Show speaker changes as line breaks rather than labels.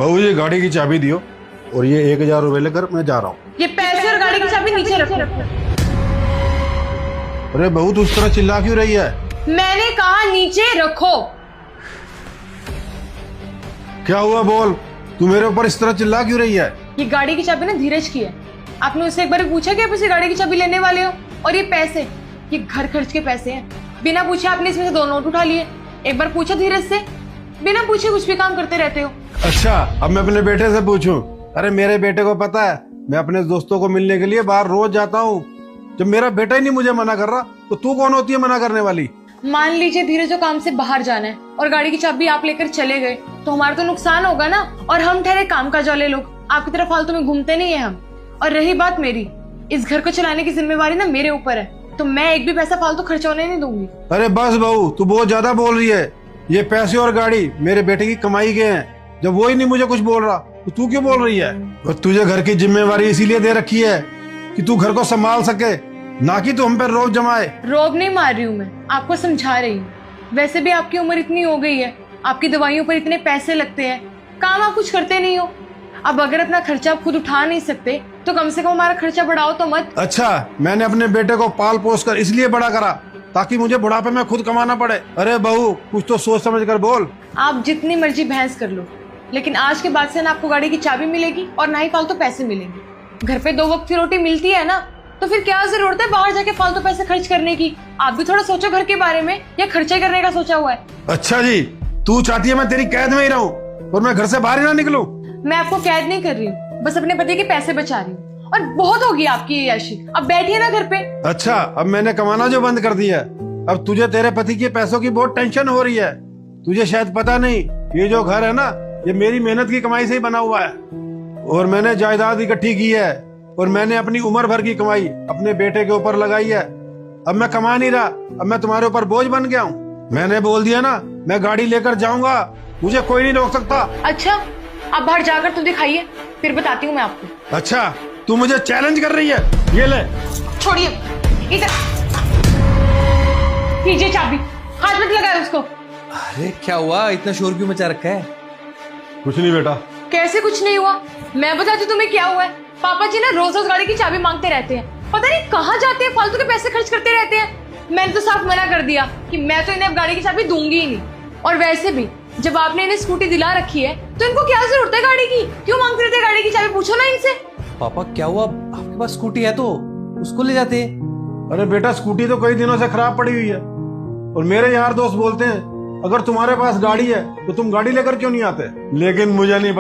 बहू जी गाड़ी की चाबी दियो और ये 1000 रुपए लेकर मैं जा रहा हूँ।
ये पैसे और गाड़ी की चाबी नीचे रखो।
अरे बहू तू उस तरह चिल्ला क्यों रही है?
मैंने कहा नीचे रखो।
क्या हुआ बोल, तू मेरे ऊपर इस तरह चिल्ला क्यों रही है?
ये गाड़ी की चाबी ना धीरज की है। आपने उससे एक बार पूछा कि आप उसे गाड़ी की चाबी लेने वाले हो? और ये पैसे, ये घर खर्च के पैसे हैं। बिना पूछे आपने इसमें से 2 नोट उठा लिए। एक बार पूछो धीरज से, बिना पूछे कुछ भी काम करते रहते हो।
अच्छा अब मैं अपने बेटे से पूछूं? अरे मेरे बेटे को पता है मैं अपने दोस्तों को मिलने के लिए बाहर रोज जाता हूँ। जब मेरा बेटा ही नहीं मुझे मना कर रहा तो तू कौन होती है मना करने वाली?
मान लीजिए धीरज को काम से बाहर जाना है और गाड़ी की चाबी आप लेकर चले गए तो हमारा तो नुकसान होगा ना। और हम ठहरे कामकाज वाले लोग, आपकी तरफ फालतू में घूमते नहीं है हम। और रही बात मेरी, इस घर को चलाने की जिम्मेवारी ना मेरे ऊपर है, तो मैं एक भी पैसा फालतू खर्च होने नहीं दूंगी।
अरे बस बहू तू बहुत ज्यादा बोल रही है। ये पैसे और गाड़ी मेरे बेटे की कमाई के हैं। जब वो ही नहीं मुझे कुछ बोल रहा तो तू क्यों बोल रही है? और तुझे घर की जिम्मेवारी इसीलिए दे रखी है कि तू घर को संभाल सके, ना कि तू हम पर रोब जमाए।
रोब नहीं मार रही हूँ मैं, आपको समझा रही हूँ। वैसे भी आपकी उम्र इतनी हो गई है, आपकी दवाइयों पर इतने पैसे लगते हैं, काम आप कुछ करते नहीं हो। अब अगर अपना खर्चा आप खुद उठा नहीं सकते तो कम से कम हमारा खर्चा बढ़ाओ तो मत।
अच्छा मैंने अपने बेटे को पाल पोस कर इसलिए बड़ा करा ताकि मुझे बुढ़ापे में खुद कमाना पड़े। अरे बहू कुछ तो सोच समझ कर बोल।
आप जितनी मर्जी बहस कर लो, लेकिन आज के बाद से ना आपको गाड़ी की चाबी मिलेगी और ना ही फालतू पैसे मिलेंगे। घर पे 2 वक्त की रोटी मिलती है ना, तो फिर क्या जरूरत है बाहर जाके फालतू पैसे खर्च करने की? आप भी थोड़ा सोचो घर के बारे में, या खर्चे करने का सोचा हुआ है?
अच्छा जी, तू चाहती है मैं तेरी कैद में ही रहूं और मैं घर से बाहर ही ना निकलूं?
मैं आपको कैद नहीं कर रही हूँ, बस अपने पति के पैसे बचा रही हूँ। और बहुत होगी आपकी ये याशी, अब बैठिए ना घर पे।
अच्छा अब मैंने कमाना जो बंद कर दिया है, अब तुझे तेरे पति के पैसों की बहुत टेंशन हो रही है। तुझे शायद पता नहीं, ये जो घर है ना ये मेरी मेहनत की कमाई से ही बना हुआ है। और मैंने जायदाद इकट्ठी की है और मैंने अपनी उम्र भर की कमाई अपने बेटे के ऊपर लगाई है। अब मैं कमा नहीं रहा, अब मैं तुम्हारे ऊपर बोझ बन गया हूँ। मैंने बोल दिया ना मैं गाड़ी लेकर जाऊंगा, मुझे कोई नहीं रोक सकता।
अच्छा आप बाहर जाकर तो दिखाइए, फिर बताती हूँ मैं आपको।
अच्छा तू मुझे चैलेंज कर रही है? ये ले।
छोड़िए, इधर कीजिए चाबी, हाथ मत लगाए उसको।
अरे क्या हुआ, इतना शोर क्यों मचा रखा है?
कुछ नहीं बेटा।
कैसे कुछ नहीं हुआ? मैं बताती तुम्हें क्या हुआ है। पापा जी ना रोज रोज गाड़ी की चाबी मांगते रहते हैं, पता नहीं कहाँ जाते हैं, फालतू के पैसे खर्च करते रहते हैं। मैंने तो साफ मना कर दिया कि मैं तो इन्हें अब गाड़ी की चाबी दूंगी ही नहीं। और वैसे भी जब आपने इन्हें स्कूटी दिला रखी है तो इनको क्या जरूरत है गाड़ी की? क्यों मांगते रहते हैं गाड़ी की चाबी? पूछो ना इनसे।
पापा क्या हुआ, आपके पास स्कूटी है तो उसको ले जाते।
अरे बेटा स्कूटी तो कई दिनों से खराब पड़ी हुई है और मेरे यार दोस्त बोलते हैं अगर तुम्हारे पास गाड़ी है तो तुम गाड़ी लेकर क्यों नहीं आते? लेकिन मुझे नहीं